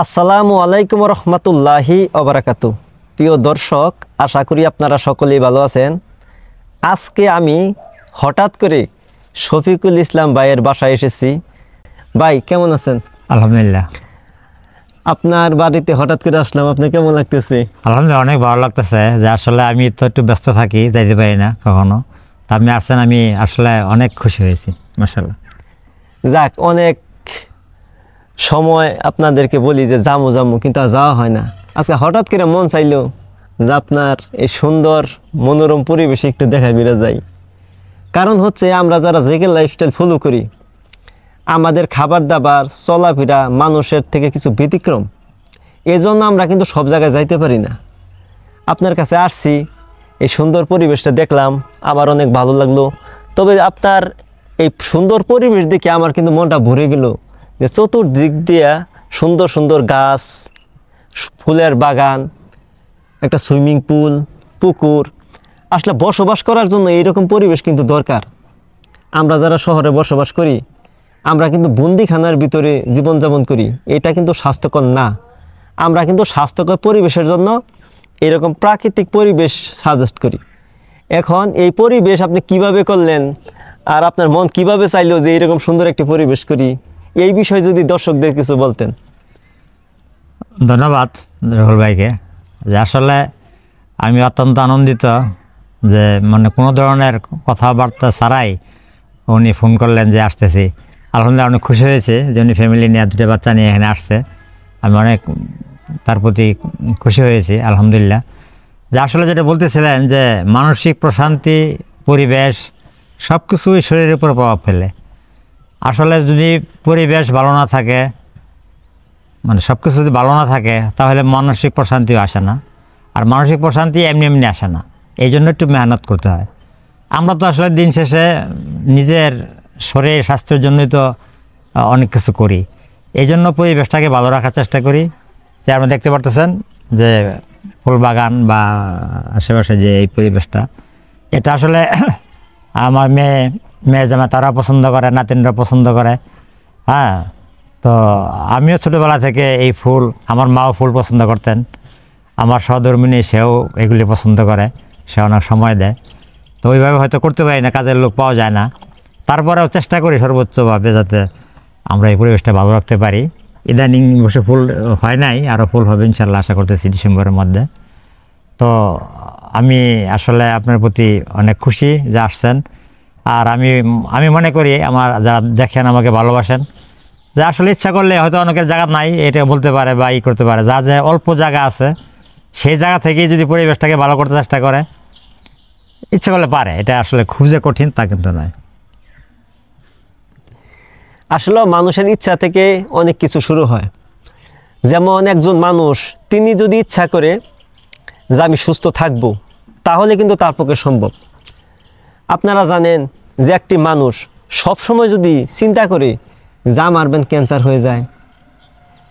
আসসালামু আলাইকুম রহমতুল্লাহি ওবারাকাতু। প্রিয় দর্শক, আশা করি আপনারা সকলেই ভালো আছেন। আজকে আমি হঠাৎ করে শফিকুল ইসলাম ভাইয়ের বাসায় এসেছি। ভাই কেমন আছেন? আলহামদুলিল্লাহ। আপনার বাড়িতে হঠাৎ করে আসলাম, আপনি কেমন লাগতেছে? আলহামদুলিল্লাহ, অনেক ভালো লাগতেছে। যে আসলে আমি তো একটু ব্যস্ত থাকি, যাইতে পারি না কখনো। তা আপনি আসছেন, আমি আসলে অনেক খুশি হয়েছি, মাশাআল্লাহ। যাক, অনেক সময় আপনাদেরকে বলি যে জামু জামু, কিন্তু আর যাওয়া হয় না। আজকে হঠাৎ করে মন চাইলো যে আপনার এই সুন্দর মনোরম পরিবেশে একটু দেখায় বেড়ে যাই। কারণ হচ্ছে আমরা যারা জেগে লাইফস্টাইল ফলো করি, আমাদের খাবার দাবার চলাফেরা মানুষের থেকে কিছু ব্যতিক্রম। এজন্য আমরা কিন্তু সব জায়গায় যাইতে পারি না। আপনার কাছে আসছি, এই সুন্দর পরিবেশটা দেখলাম, আমার অনেক ভালো লাগলো। তবে আপনার এই সুন্দর পরিবেশ দেখে আমার কিন্তু মনটা ভরে গেল যে চতুর্দিক দিয়া সুন্দর সুন্দর গাছ, ফুলের বাগান, একটা সুইমিং পুল, পুকুর। আসলে বসবাস করার জন্য এইরকম পরিবেশ কিন্তু দরকার। আমরা যারা শহরে বসবাস করি, আমরা কিন্তু বন্দিখানার ভিতরে জীবনযাপন করি, এটা কিন্তু স্বাস্থ্যকর না। আমরা কিন্তু স্বাস্থ্যকর পরিবেশের জন্য এরকম প্রাকৃতিক পরিবেশ সাজেস্ট করি। এখন এই পরিবেশ আপনি কিভাবে করলেন, আর আপনার মন কিভাবে চাইলো যে এরকম সুন্দর একটি পরিবেশ করি, এই বিষয়ে যদি দর্শকদের কিছু বলতেন। ধন্যবাদ রহুল ভাইকে। যে আসলে আমি অত্যন্ত আনন্দিত যে মানে কোনো ধরনের কথাবার্তা ছাড়াই উনি ফোন করলেন যে আসতেছি। আলহামদুলিল্লাহ, অনেক খুশি হয়েছে যে উনি ফ্যামিলি নিয়ে, দুটো বাচ্চা নিয়ে এখানে আসছে। আমি অনেক তার প্রতি খুশি হয়েছি, আলহামদুলিল্লাহ। যে আসলে যেটা বলতেছিলেন যে মানসিক প্রশান্তি, পরিবেশ সব কিছুই শরীরের উপর প্রভাব ফেলে। আসলে যদি পরিবেশ ভালো না থাকে, মানে সব কিছু যদি ভালো না থাকে, তাহলে মানসিক প্রশান্তিও আসে না। আর মানসিক প্রশান্তি এমনি এমনি আসে না, এই জন্য একটু মেহনত করতে হয়। আমরা তো আসলে দিন শেষে নিজের শরীর স্বাস্থ্যের জন্যই তো অনেক কিছু করি। এই জন্য পরিবেশটাকে ভালো রাখার চেষ্টা করি। যে আপনি দেখতে পারতেছেন যে ফুল বাগান বা আশেপাশে যে এই পরিবেশটা, এটা আসলে আমার মেয়ে জামা তারা পছন্দ করে, নাতিনরা পছন্দ করে। হ্যাঁ, তো আমিও ছোটোবেলা থেকে এই ফুল, আমার মাও ফুল পছন্দ করতেন। আমার সহধর্মিনী, সেও এগুলি পছন্দ করে, সে অনেক সময় দেয়। তো ওইভাবে হয়তো করতে পারি না, কাজের লোক পাওয়া যায় না। তারপরেও চেষ্টা করি সর্বোচ্চভাবে যাতে আমরা এই পরিবেশটা ভালো রাখতে পারি। ইদানিং বসে ফুল হয় নাই, আরও ফুল হবে ইনশাল্লাহ, আশা করতেছি ডিসেম্বরের মধ্যে। তো আমি আসলে আপনার প্রতি অনেক খুশি যে আসছেন। আর আমি মনে করি আমার যারা দেখেন, আমাকে ভালোবাসেন, যে আসলে ইচ্ছা করলে হয়তো অনেকের জায়গা নাই এটা বলতে পারে বা করতে পারে। যা যে অল্প জায়গা আছে, সেই জায়গা থেকেই যদি পরিবেশটাকে ভালো করতে চেষ্টা করে, ইচ্ছা করলে পারে। এটা আসলে খুব যে কঠিন তা কিন্তু নয়। আসলে মানুষের ইচ্ছা থেকে অনেক কিছু শুরু হয়। যেমন একজন মানুষ, তিনি যদি ইচ্ছা করে যে আমি সুস্থ থাকব, তাহলে কিন্তু তার পক্ষে সম্ভব। আপনারা জানেন যে একটি মানুষ সবসময় যদি চিন্তা করে যে আমার ক্যান্সার হয়ে যায়,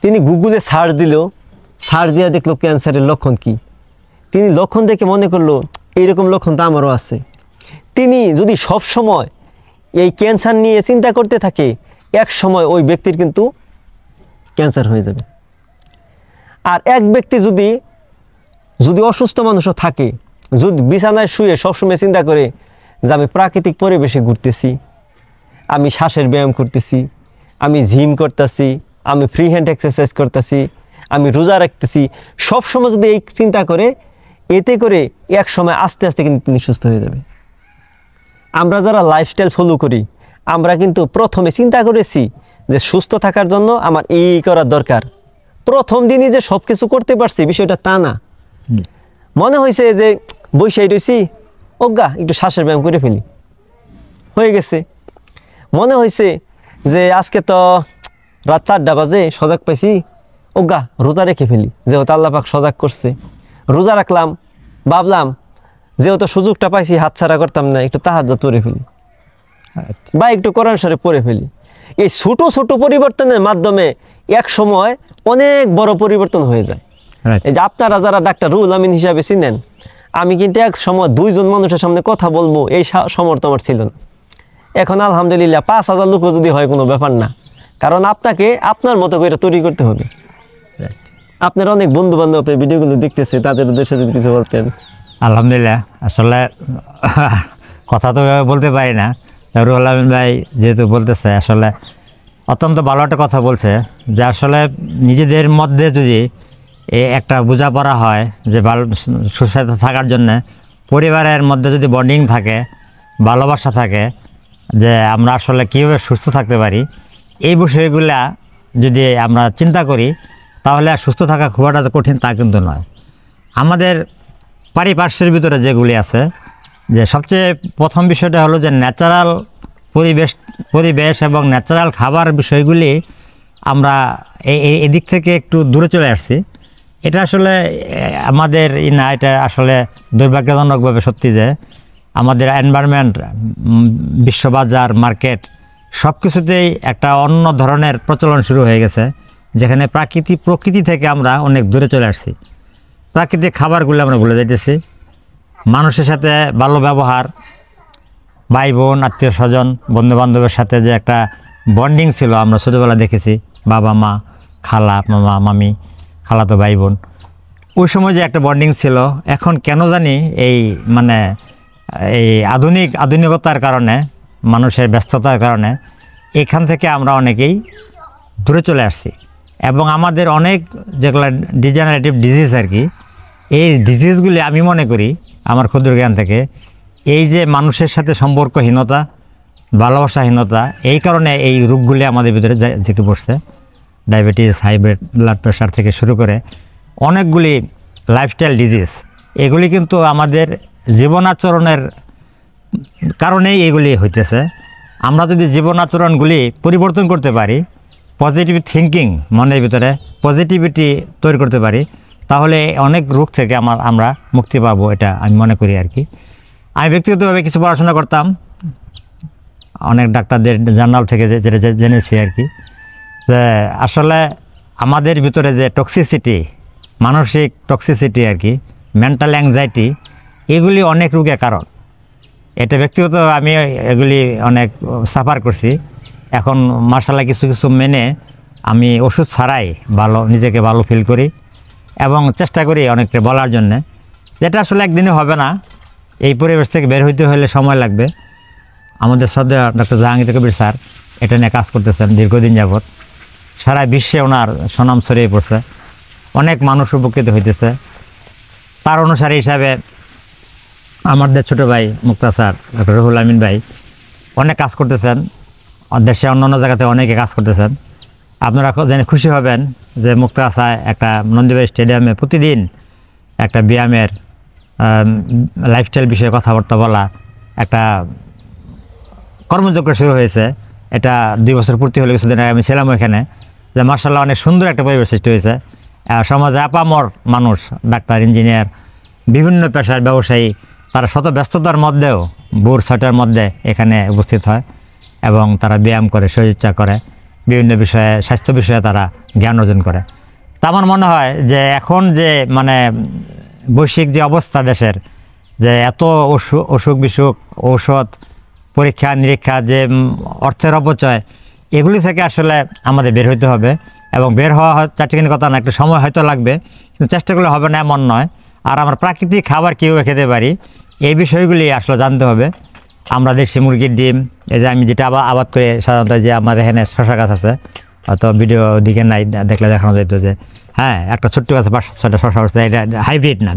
তিনি গুগলে সার্চ দিল, সার্চ দিয়ে দেখলো ক্যান্সারের লক্ষণ কি। তিনি লক্ষণ দেখে মনে করলো এইরকম লক্ষণ তো আমারও আছে। তিনি যদি সব সময় এই ক্যান্সার নিয়ে চিন্তা করতে থাকে, এক সময় ওই ব্যক্তির কিন্তু ক্যান্সার হয়ে যাবে। আর এক ব্যক্তি যদি অসুস্থ মানুষও থাকে, যদি বিছানায় শুয়ে সবসময় চিন্তা করে যে আমি প্রাকৃতিক পরিবেশে ঘুরতেছি, আমি শ্বাসের ব্যায়াম করতেছি, আমি জিম করতেছি, আমি ফ্রি হ্যান্ড এক্সারসাইজ করতেছি, আমি রোজা রাখতেছি, সবসময় যদি এই চিন্তা করে, এতে করে এক সময় আস্তে আস্তে কিন্তু তিনি সুস্থ হয়ে যাবে। আমরা যারা লাইফস্টাইল ফলো করি, আমরা কিন্তু প্রথমে চিন্তা করেছি যে সুস্থ থাকার জন্য আমার এই করার দরকার। প্রথম দিনই যে সব কিছু করতে পারছি, বিষয়টা তা না। মনে হয়েছে যে বৈশাই রয়েছি, অজ্ঞা একটু শ্বাসের ব্যায়াম করে ফেলি, হয়ে গেছে। মনে হয়েছে যে আজকে তো রাত 4টা বাজে, সজাগ পাইছি, অজ্ঞা রোজা রেখে ফেলি, যেহেতু আল্লাহ পাক সজাগ করছে, রোজা রাখলাম। ভাবলাম যেহেতু সুযোগটা পাইছি, হাতছাড়া করতাম না, একটু তাহাজ্জুদ পড়ে ফেলি বা একটু কোরআন শরীফ পড়ে ফেলি। এই ছোট ছোট পরিবর্তনের মাধ্যমে এক সময় অনেক বড় পরিবর্তন হয়ে যায়। এই যে আপনারা যারা ডাক্তার রুহুল আমিন হিসাবে চিনেন, আমি কিন্তু এক সময় 2জন মানুষের সামনে কথা বলবো এই সামর্থ্য আমার ছিল না। এখন আলহামদুলিল্লাহ 5000 লোকও যদি হয় কোনো ব্যাপার না, কারণ আপনাকে আপনার মতো করে তৈরি করতে হবে। আপনার অনেক বন্ধু বান্ধব এই ভিডিওগুলো দেখতেছে, তাদের উদ্দেশ্যে যদি কিছু বলতেন। আলহামদুলিল্লাহ, আসলে কথা তো বলতে পারি না, রুহুল আমিন ভাই যেহেতু বলতেছে আসলে অত্যন্ত ভালো একটা কথা বলছে, যে আসলে নিজেদের মধ্যে যদি একটা বোঝাপড়া হয় যে ভালো সুস্বাস্থ্য থাকার জন্য পরিবারের মধ্যে যদি বন্ডিং থাকে, ভালোবাসা থাকে, যে আমরা আসলে কীভাবে সুস্থ থাকতে পারি, এই বিষয়গুলা যদি আমরা চিন্তা করি তাহলে আর সুস্থ থাকা খুব একটা কঠিন তা কিন্তু নয়। আমাদের পারিপার্শ্বের ভিতরে যেগুলি আছে, যে সবচেয়ে প্রথম বিষয়টা হলো যে ন্যাচারাল পরিবেশ এবং ন্যাচারাল খাবার বিষয়গুলি আমরা এদিক থেকে একটু দূরে চলে আসছি। এটা আসলে আমাদের না, এটা আসলে দুর্ভাগ্যজনকভাবে সত্যি যে আমাদের এনভায়রনমেন্ট, বিশ্ববাজার, মার্কেট সব কিছুতেই একটা অন্য ধরনের প্রচলন শুরু হয়ে গেছে, যেখানে প্রকৃতি থেকে আমরা অনেক দূরে চলে আসছি। প্রাকৃতিক খাবারগুলো আমরা ভুলে যাইতেছি। মানুষের সাথে ভালো ব্যবহার, ভাই বোন, আত্মীয় স্বজন, বন্ধুবান্ধবের সাথে যে একটা বন্ডিং ছিল আমরা ছোটোবেলা দেখেছি, বাবা মা, খালা, মামা, মামি, খালাতো ভাই বোন, ওই সময় যে একটা বন্ডিং ছিল, এখন কেন জানি এই আধুনিকতার কারণে, মানুষের ব্যস্ততার কারণে এখান থেকে আমরা অনেকেই দূরে চলে আসছি। এবং আমাদের অনেক যেগুলো ডিজেনারেটিভ ডিজিজ আর কি, এই ডিজিজগুলি আমি মনে করি আমার ক্ষুদ্র জ্ঞান থেকে, এই যে মানুষের সাথে সম্পর্কহীনতা, ভালোবাসাহীনতা, এই কারণে এই রোগগুলি আমাদের ভিতরে ঝুঁকে পড়ছে। ডায়াবেটিস, হাই ব্লাড প্রেশার থেকে শুরু করে অনেকগুলি লাইফস্টাইল ডিজিজ, এগুলি কিন্তু আমাদের জীবনাচরণের কারণেই এগুলি হইতেছে। আমরা যদি জীবনাচরণগুলি পরিবর্তন করতে পারি, পজিটিভ থিঙ্কিং, মনের ভিতরে পজিটিভিটি তৈরি করতে পারি, তাহলে অনেক রোগ থেকে আমরা মুক্তি পাবো, এটা আমি মনে করি আর কি। আমি ব্যক্তিগতভাবে কিছু পড়াশোনা করতাম, অনেক ডাক্তারদের জার্নাল থেকে যেটা জেনেছি আর কি, যে আসলে আমাদের ভিতরে যে টক্সিসিটি, মানসিক টক্সিসিটি আর কি, মেন্টাল অ্যাংজাইটি, এগুলি অনেক রোগের কারণ। এটা ব্যক্তিগত আমি এগুলি অনেক সাফার করছি। এখন মার্শাল্লাহ কিছু মেনে আমি ওষুধ ছাড়াই নিজেকে ভালো ফিল করি এবং চেষ্টা করি অনেকটা বলার জন্যে, যেটা আসলে একদিনে হবে না। এই পরিবেশ থেকে বের হইতে হলে সময় লাগবে। আমাদের শ্রদ্ধেয় ডক্টর জাহাঙ্গীর কবির স্যার এটা নিয়ে কাজ করতেছেন দীর্ঘদিন যাবৎ, সারা বিশ্বে ওনার সুনাম ছড়িয়ে পড়ছে, অনেক মানুষ উপকৃত হইতেছে। তার অনুসারী হিসাবে আমাদের ছোটো ভাই মুক্তা স্যার, ডক্টর রুহুল আমিন ভাই অনেক কাজ করতেছেন, দেশে অন্যান্য জায়গাতে অনেকে কাজ করতেছেন। আপনারা জেনে খুশি হবেন যে মুক্তা স্যার একটা নন্দীবাড়ি স্টেডিয়ামে প্রতিদিন একটা ব্যায়ামের লাইফস্টাইল বিষয়ে কথাবার্তা বলা একটা কর্মযজ্ঞ শুরু হয়েছে। এটা 2 বছর পূর্তি হলে কিছুদিন আগে আমি ছিলাম ওইখানে, যে মার্শাল্লাহ অনেক সুন্দর একটা পরিবেশ সৃষ্টি হয়েছে। সমাজে আপামর মানুষ, ডাক্তার, ইঞ্জিনিয়ার, বিভিন্ন পেশার ব্যবসায়ী, তারা শত ব্যস্ততার মধ্যেও ভোর 6টার মধ্যে এখানে উপস্থিত হয় এবং তারা ব্যায়াম করে, শরীরচর্চা করে, বিভিন্ন বিষয়ে, স্বাস্থ্য বিষয়ে তারা জ্ঞান অর্জন করে। তা আমার মনে হয় যে এখন যে বৈশ্বিক যে অবস্থা দেশের, যে এত অসুখ বিসুখ, ঔষধ, পরীক্ষা নিরীক্ষা, যে অর্থের অপচয়, এগুলি থেকে আসলে আমাদের বের হইতে হবে। এবং বের হওয়া চারটিখানি কথা না, একটু সময় হয়তো লাগবে, কিন্তু চেষ্টা করলে হবে না এমন নয়। আর আমরা প্রাকৃতিক খাবার কীভাবে খেতে পারি, এই বিষয়গুলি আসলে জানতে হবে। আমরা দেশি মুরগির ডিম, এই যে আমি যেটা আবাদ করে সাধারণত, যে আমার এখানে শশা গাছ আছে, হয়তো ভিডিও দিকে নাই, দেখলে দেখানো যেত যে হ্যাঁ একটা ছোট্ট গাছে 5-6টা শশা হচ্ছে, এটা হাইব্রিড না,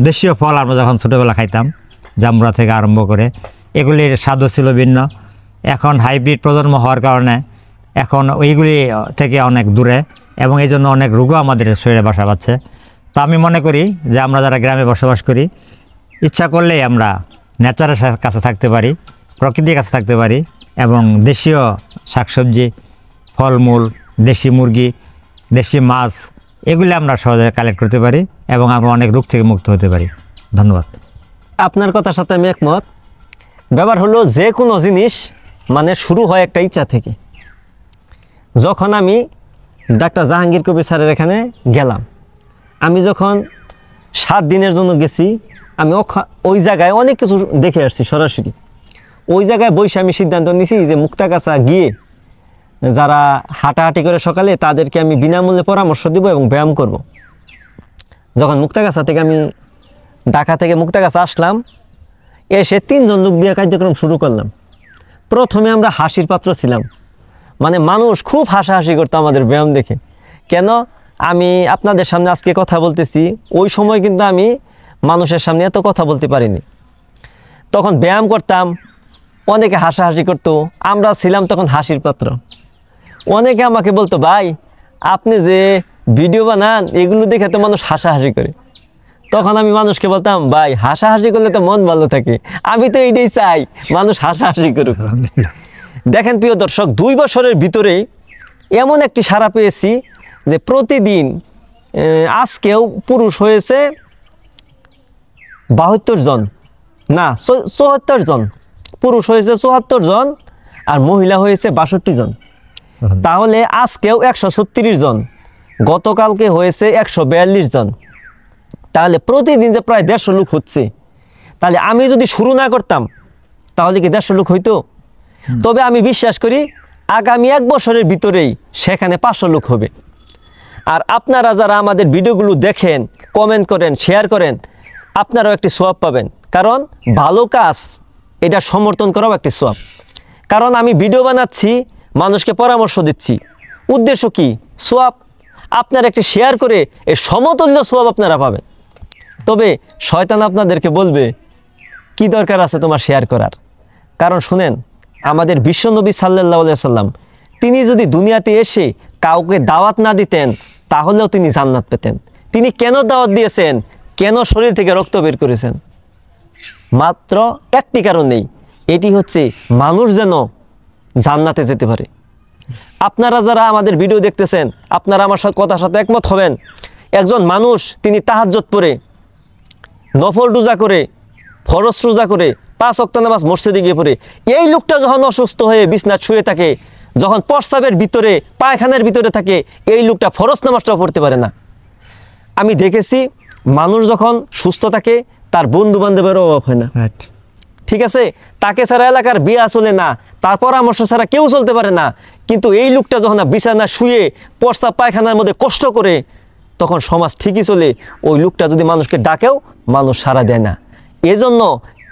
দেশীয় ফল আমরা যখন ছোটোবেলা খাইতাম, জাম্বুরা থেকে আরম্ভ করে, এগুলির স্বাদও ছিল ভিন্ন। এখন হাইব্রিড প্রজন্ম হওয়ার কারণে এখন ওইগুলি থেকে অনেক দূরে, এবং এই জন্য অনেক রোগও আমাদের শরীরে বাসা বাঁধছে। তো আমি মনে করি যে আমরা যারা গ্রামে বসবাস করি, ইচ্ছা করলেই আমরা নেচারের কাছে থাকতে পারি, প্রকৃতির কাছে থাকতে পারি, এবং দেশীয় শাকসবজি, ফলমূল, দেশি মুরগি, দেশি মাছ, এগুলি আমরা সহজে কালেক্ট করতে পারি এবং আমরা অনেক রোগ থেকে মুক্ত হতে পারি। ধন্যবাদ। আপনার কথার সাথে আমি একমত। ব্যাপার হলো যে কোনো জিনিস শুরু হয় একটা ইচ্ছা থেকে। যখন আমি ডাক্তার জাহাঙ্গীর কবির স্যারের এখানে গেলাম, আমি যখন 7 দিনের জন্য গেছি, আমি ওই জায়গায় অনেক কিছু দেখে আসছি সরাসরি। ওই জায়গায় বসে আমি সিদ্ধান্ত নিয়েছি যে মুক্তাগাছা গিয়ে যারা হাঁটাহাঁটি করে সকালে তাদেরকে আমি বিনামূল্যে পরামর্শ দিব এবং ব্যায়াম করব। যখন মুক্তাগাছা থেকে আমি ঢাকা থেকে মুক্তাগাছা আসলাম, এসে 3 জন লোক দিয়ে কার্যক্রম শুরু করলাম। প্রথমে আমরা হাসির পাত্র ছিলাম, মানে মানুষ খুব হাসাহাসি করতো আমাদের ব্যায়াম দেখে। কেন আমি আপনাদের সামনে আজকে কথা বলতেছি, ওই সময় কিন্তু আমি মানুষের সামনে এত কথা বলতে পারিনি। তখন ব্যায়াম করতাম, অনেকে হাসাহাসি করতো, আমরা ছিলাম তখন হাসির পাত্র। অনেকে আমাকে বলতো, ভাই আপনি যে ভিডিও বানান এগুলো দেখে তো মানুষ হাসাহাসি করে। তখন আমি মানুষকে বলতাম, ভাই হাসাহাসি করলে তো মন ভালো থাকে, আমি তো এইটাই চাই মানুষ হাসাহাসি করুক। দেখেন প্রিয় দর্শক, 2 বছরের ভিতরে এমন একটি সাড়া পেয়েছি যে প্রতিদিন আজকেও পুরুষ হয়েছে 72 জন, না 74 জন, পুরুষ হয়েছে 74 জন আর মহিলা হয়েছে 62 জন। তাহলে আজকেও 136 জন, গতকালকে হয়েছে 142 জন। তাহলে প্রতিদিন যে প্রায় 150 লোক হচ্ছে, তাহলে আমি যদি শুরু না করতাম তাহলে কি 150 লোক হইতো? তবে আমি বিশ্বাস করি আগামী 1 বছরের ভিতরেই সেখানে 500 লোক হবে। আর আপনারা যারা আমাদের ভিডিওগুলো দেখেন, কমেন্ট করেন, শেয়ার করেন, আপনারাও একটি সওয়াব পাবেন। কারণ ভালো কাজ এটা সমর্থন করাও একটি সওয়াব। কারণ আমি ভিডিও বানাচ্ছি, মানুষকে পরামর্শ দিচ্ছি, উদ্দেশ্য কি? সওয়াব। আপনারা একটি শেয়ার করে এই সমতুল্য সওয়াব আপনারা পাবেন। তবে শয়তান আপনাদেরকে বলবে, কি দরকার আছে তোমার শেয়ার করার? কারণ শুনেন, আমাদের বিশ্বনবী সাল্লাল্লাহু আলাইহি সাল্লাম তিনি যদি দুনিয়াতে এসে কাউকে দাওয়াত না দিতেন তাহলেও তিনি জান্নাত পেতেন। তিনি কেন দাওয়াত দিয়েছেন? কেন শরীর থেকে রক্ত বের করেছেন? মাত্র একটি কারণেই, এটি হচ্ছে মানুষ যেন জান্নাতে যেতে পারে। আপনারা যারা আমাদের ভিডিও দেখতেছেন, আপনারা আমার কথার সাথে একমত হবেন। একজন মানুষ তিনি তাহাজ্জুদ পড়ে, নফল রোজা করে, ফরজ রোজা করে, 5 ওয়াক্ত নামাজ মসজিদে গিয়ে পড়ে, এই লোকটা যখন অসুস্থ হয়ে বিছনায় শুয়ে থাকে, যখন প্রস্রাবের ভিতরে, পায়খানার ভিতরে থাকে, এই লোকটা ফরজ নামাজটাও পড়তে পারে না। আমি দেখেছি মানুষ যখন সুস্থ থাকে তার বন্ধু বান্ধবের অভাব হয় না, ঠিক আছে? তাকে ছাড়া এলাকার বিয়া চলে না, তার পরামর্শ ছাড়া কেউ চলতে পারে না। কিন্তু এই লোকটা যখন বিছানা শুয়ে প্রস্রাব পায়খানার মধ্যে কষ্ট করে, তখন সমাজ ঠিকই চলে। ওই লোকটা যদি মানুষকে ডাকেও মানুষ সাড়া দেয় না। এজন্য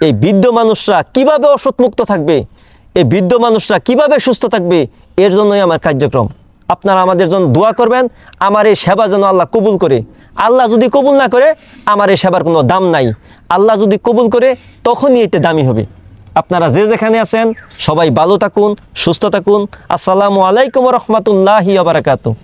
এই বৃদ্ধ মানুষরা কিভাবে অসুখমুক্ত থাকবে, এই বৃদ্ধ মানুষরা কিভাবে সুস্থ থাকবে, এর জন্যই আমার কার্যক্রম। আপনারা আমাদের জন্য দোয়া করবেন, আমার এই সেবা যেন আল্লাহ কবুল করে। আল্লাহ যদি কবুল না করে, আমার এই সেবার কোনো দাম নাই। আল্লাহ যদি কবুল করে, তখনই এটা দামি হবে। আপনারা যে যেখানে আছেন সবাই ভালো থাকুন, সুস্থ থাকুন। আসসালামু আলাইকুম ওয়া রাহমাতুল্লাহি ওয়া বারাকাতুহু।